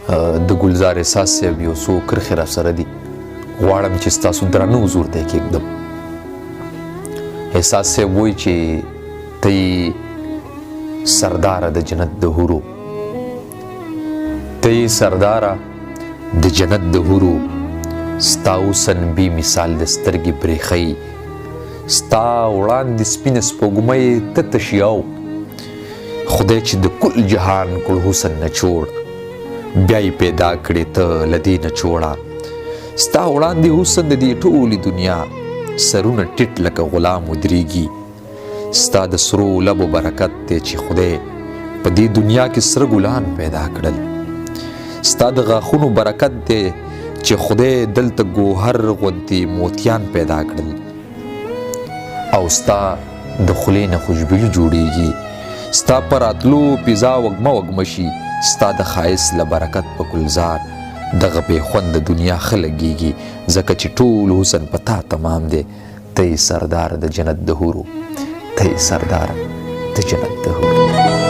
د ګلزار احساس صاحب یو څو کرښې راسره دي، غواړم چې ستاسو درانه حضور ته یې کښېږدم. احساس صاحب وایي چې ته یې سرداره د جنت د حورو، ته یې سرداره د جنت د حورو، ستا حسن بې مثال د سترګې برېښۍ، ستا وړاندې سپینه سپوږمۍ ته تشیاو، خدای چې د کل جهان کړ حسن نچوړ، بیا یې پیدا کړې ته له دې نچوړه، ستا وړاندې حسن د دې ټولې دنیا سرونه ټیټ لکه غلام ودرېږي، ستا د سرو لبو برکت دی چې خدای په دې دنیا کې سره ګلان پیدا کړل، ستا د غاښونو برکت دی چې خدای دلته ګوهر غوندې موتیان پیدا کړل، او ستا د خولې نه خوشبويي جوړیږي، ستا پر راتلو پیزا وږمه وږمه شي، ستا د ښایست له برکت په ګلزار دغه بې خونده دنیا ښه لګیږي، ځکه چې ټول حسن په تا تمام دی، ته یې سردار د جنت د حورو، ته یې سردار د جنت د حورو.